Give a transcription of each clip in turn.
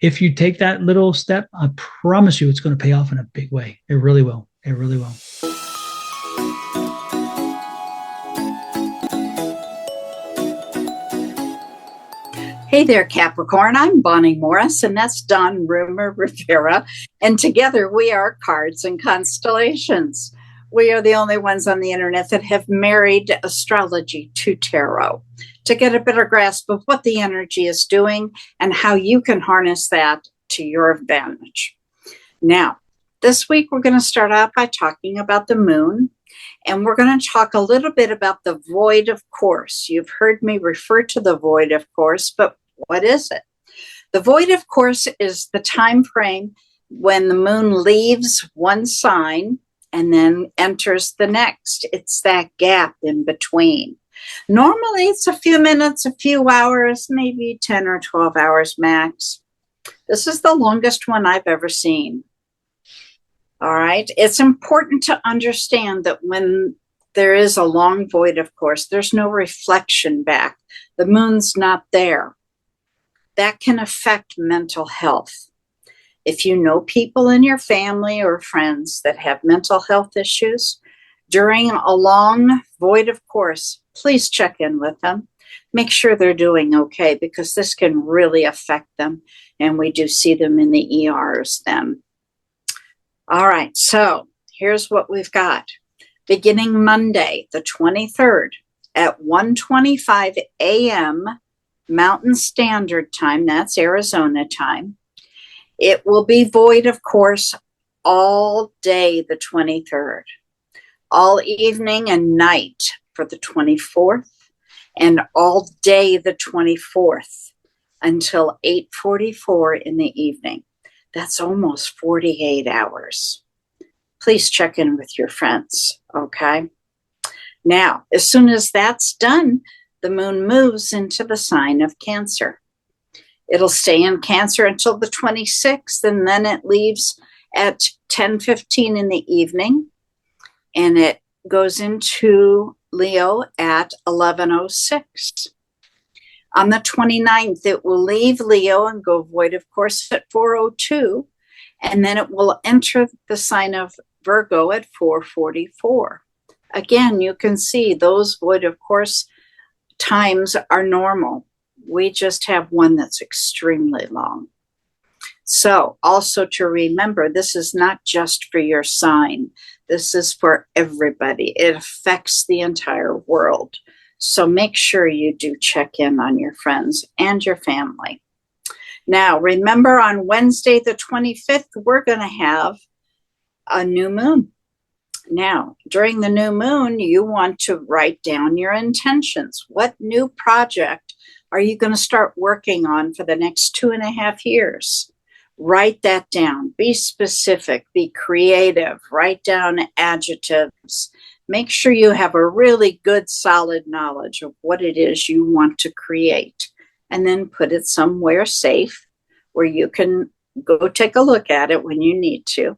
if you take that little step, I promise you it's going to pay off in a big way. It really will. It really will. Hey there, Capricorn. I'm Bonnie Morris, and that's Don Rumor Rivera. And together we are Cards and Constellations. We are the only ones on the internet that have married astrology to tarot to get a better grasp of what the energy is doing and how you can harness that to your advantage. Now, this week we're going to start out by talking about the moon, and we're going to talk a little bit about the void of course. You've heard me refer to the void of course, but what is it? The void of course is the time frame when the moon leaves one sign and then enters the next. It's that gap in between. Normally, it's a few minutes, a few hours, maybe 10 or 12 hours max. This is the longest one I've ever seen. All right. It's important to understand that when there is a long void, of course, there's no reflection back. The moon's not there. That can affect mental health. If you know people in your family or friends that have mental health issues, during a long void of course, please check in with them. Make sure they're doing okay, because this can really affect them. And we do see them in the ERs then. All right, so here's what we've got. Beginning Monday, the 23rd at 1:25 a.m. Mountain Standard Time, that's Arizona time. It will be void, of course, all day the 23rd, all evening and night for the 24th, and all day the 24th until 8:44 in the evening. That's almost 48 hours. Please check in with your friends, okay? Now, as soon as that's done, the moon moves into the sign of Cancer. It'll stay in Cancer until the 26th, and then it leaves at 10:15 in the evening, and it goes into Leo at 11:06. On the 29th, it will leave Leo and go void, of course, at 4:02, and then it will enter the sign of Virgo at 4:44. Again, you can see those void, of course, times are normal. We just have one that's extremely long. So also to remember, this is not just for your sign. This is for everybody. It affects the entire world. So make sure you do check in on your friends and your family. Now, remember on Wednesday, the 25th, we're going to have a new moon. Now, during the new moon, you want to write down your intentions. What new project are you going to start working on for the next 2.5 years? Write that down. Be specific. Be creative. Write down adjectives. Make sure you have a really good, solid knowledge of what it is you want to create, and then put it somewhere safe where you can go take a look at it when you need to.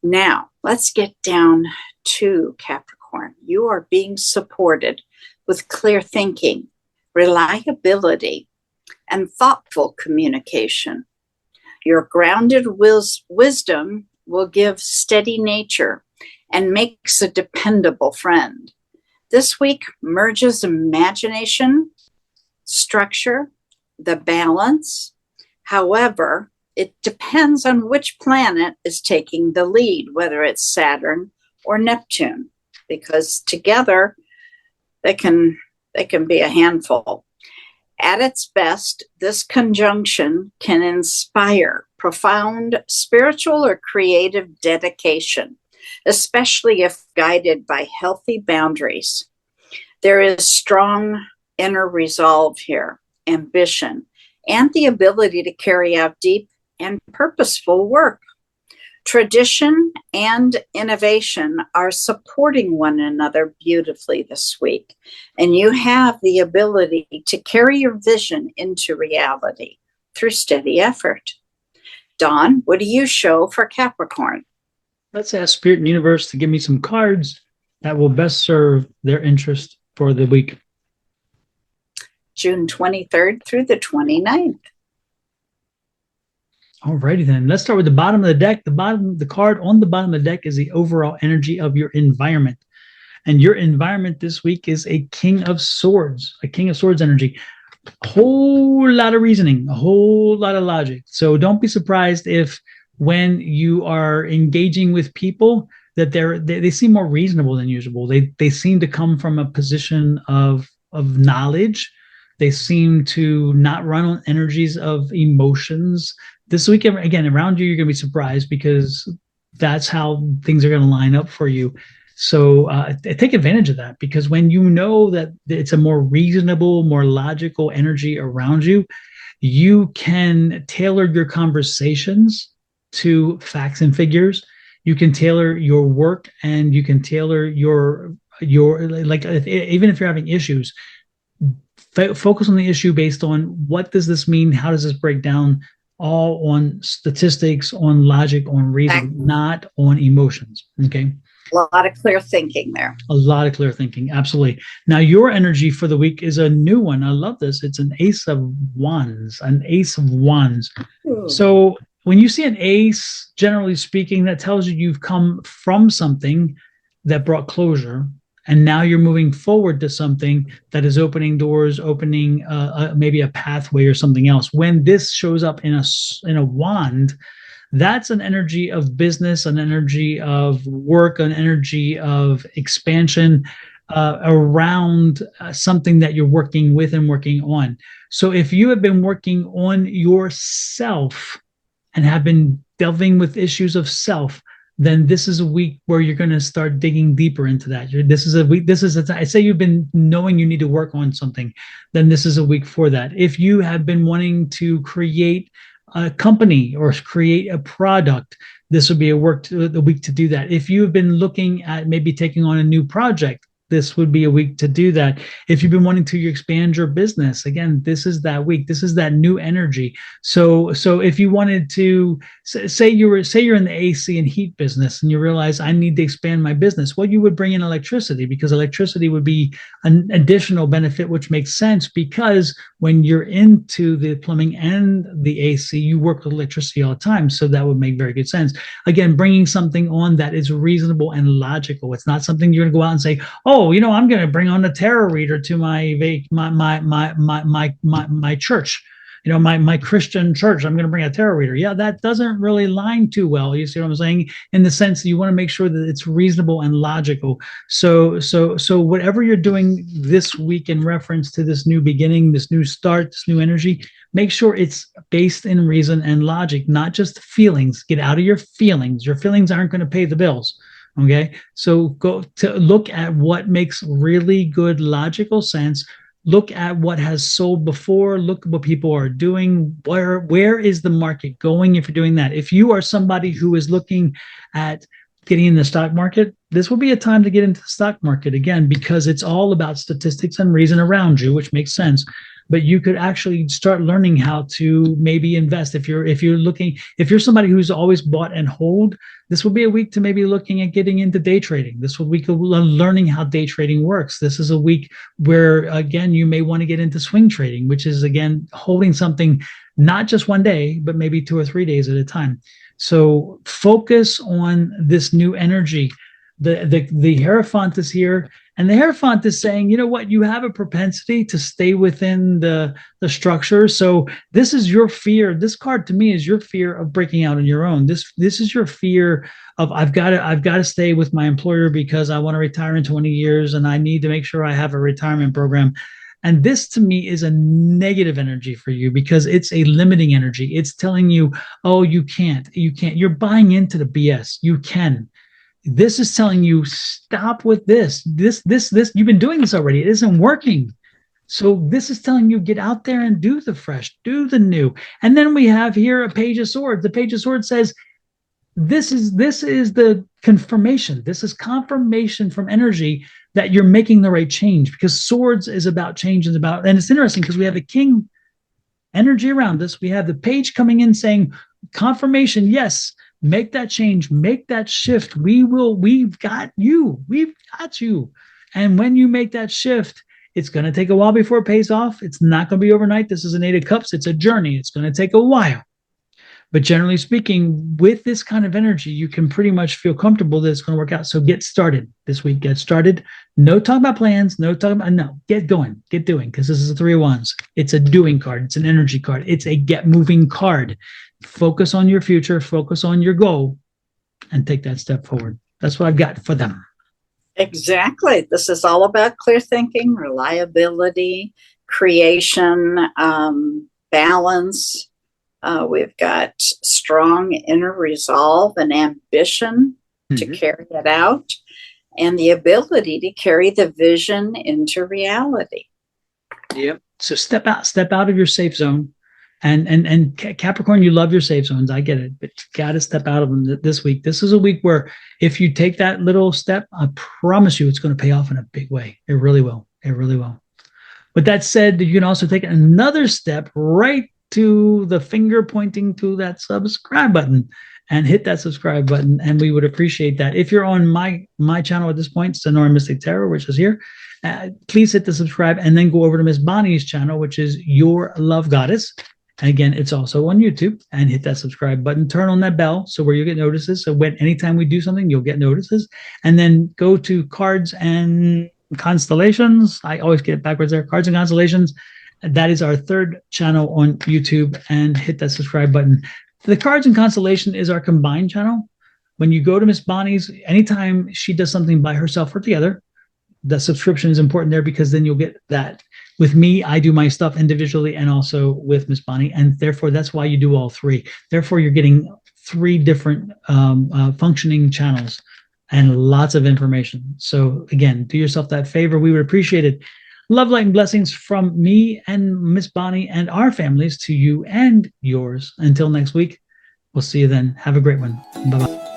Now, let's get down to Capricorn. You are being supported with clear thinking, reliability, and thoughtful communication. Your grounded wisdom will give steady nature and makes a dependable friend. This week merges imagination, structure, the balance. However, it depends on which planet is taking the lead, whether it's Saturn or Neptune, because together they can be a handful. At its best, this conjunction can inspire profound spiritual or creative dedication, especially if guided by healthy boundaries. There is strong inner resolve here, ambition, and the ability to carry out deep and purposeful work. Tradition and innovation are supporting one another beautifully this week, and you have the ability to carry your vision into reality through steady effort. Dawn, what do you show for Capricorn? Let's ask Spirit and Universe to give me some cards that will best serve their interest for the week. June 23rd through the 29th. Alrighty then. Let's start with the bottom of the deck. The card on the bottom of the deck is the overall energy of your environment. And your environment this week is a King of Swords, a King of Swords energy. A whole lot of reasoning, a whole lot of logic. So don't be surprised if when you are engaging with people that they seem more reasonable than usual. They seem to come from a position of knowledge. They seem to not run on energies of emotions. This week, again, around you, you're going to be surprised because that's how things are going to line up for you. So take advantage of that, because when you know that it's a more reasonable, more logical energy around you, you can tailor your conversations to facts and figures. You can tailor your work, and you can tailor your like even if you're having issues, focus on the issue based on what does this mean, how does this break down, all on statistics, on logic, on reason, not on emotions. Okay. A lot of clear thinking there. A lot of clear thinking. Absolutely. Now, your energy for the week is a new one. I love this. It's an Ace of Wands, an Ace of Wands. Ooh. So when you see an ace, generally speaking, that tells you you've come from something that brought closure, and now you're moving forward to something that is opening doors, opening maybe a pathway or something else. When this shows up in a wand, that's an energy of business, an energy of work, an energy of expansion around something that you're working with and working on. So if you have been working on yourself and have been delving with issues of self, then this is a week where you're going to start digging deeper into that. This is a week. I say you've been knowing you need to work on something, then this is a week for that. If you have been wanting to create a company or create a product, this would be a week to do that. If you've been looking at maybe taking on a new project, this would be a week to do that. If you've been wanting to expand your business, again, this is that week. This is that new energy. So if you wanted to say you're in the AC and heat business and you realize I need to expand my business, well, you would bring in electricity, because electricity would be an additional benefit, which makes sense because when you're into the plumbing and the AC, you work with electricity all the time. So that would make very good sense. Again, bringing something on that is reasonable and logical. It's not something you're going to go out and say, oh, I'm going to bring on a tarot reader to my church, my Christian church. I'm going to bring a tarot reader. Yeah, that doesn't really line too well. You see what I'm saying? In the sense that you want to make sure that it's reasonable and logical. So whatever you're doing this week in reference to this new beginning, this new start, this new energy, make sure it's based in reason and logic, not just feelings. Get out of your feelings. Your feelings aren't going to pay the bills. Okay, so go to look at what makes really good logical sense. Look at what has sold before. Look at what people are doing. Where is the market going? If you're doing that, if you are somebody who is looking at getting in the stock market, this will be a time to get into the stock market again, because it's all about statistics and reason around you, which makes sense. But you could actually start learning how to maybe invest. If you're somebody who's always bought and hold, this will be a week to maybe looking at getting into day trading. This will be learning how day trading works. This is a week where, again, you may want to get into swing trading, which is, again, holding something not just one day, but maybe 2 or 3 days at a time. So focus on this new energy. The Hierophant is here, and the Hierophant is saying, you know what, you have a propensity to stay within the structure. So this is your fear. This card to me is your fear of breaking out on your own. This is your fear of I've got to stay with my employer because I want to retire in 20 years and I need to make sure I have a retirement program. And this to me is a negative energy for you, because it's a limiting energy. It's telling you, oh, you can't. You're buying into the BS. You can. This is telling you, stop with this. This, you've been doing this already. It isn't working. So this is telling you, get out there and do the fresh, do the new. And then we have here a Page of Swords. The Page of Swords says, this is the confirmation. This is confirmation from energy that you're making the right change, because swords is about change. And it's interesting because we have a king energy around us. We have the page coming in saying confirmation. Yes. Make that change, make that shift. We've got you. And when you make that shift, it's going to take a while before it pays off. It's not going to be overnight. This is an 8 of Cups. It's a journey. It's going to take a while. But generally speaking, with this kind of energy, you can pretty much feel comfortable that it's going to work out. So get started this week. Get started. No talk about plans. No talk about, no, get going, get doing, because this is a 3 of Wands. It's a doing card. It's an energy card. It's a get moving card. Focus on your future, focus on your goal, and take that step forward. That's what I've got for them. Exactly. This is all about clear thinking, reliability, creation, balance. We've got strong inner resolve and ambition to carry it out, and the ability to carry the vision into reality. Yep. So step out of your safe zone. And Capricorn, you love your safe zones. I get it, but you got to step out of them this week. This is a week where if you take that little step, I promise you it's going to pay off in a big way. It really will. It really will. With that said, you can also take another step right to the finger pointing to that subscribe button and hit that subscribe button. And we would appreciate that. If you're on my channel at this point, Sonora Mystic Tarot, which is here, please hit the subscribe and then go over to Miss Bonnie's channel, which is Your Love Goddess. And again, it's also on YouTube, and hit that subscribe button, turn on that bell so where you get notices. So anytime we do something, you'll get notices. And then go to Cards and Constellations. I always get it backwards there. Cards and Constellations. That is our 3rd channel on YouTube, and hit that subscribe button. The Cards and Constellation is our combined channel. When you go to Miss Bonnie's, anytime she does something by herself or together, the subscription is important there, because then you'll get that. With me, I do my stuff individually and also with Miss Bonnie, and therefore that's why you do all 3. Therefore, you're getting 3 different functioning channels and lots of information. So again, do yourself that favor. We would appreciate it. Love, light, and blessings from me and Miss Bonnie and our families to you and yours. Until next week, we'll see you then. Have a great one. Bye-bye.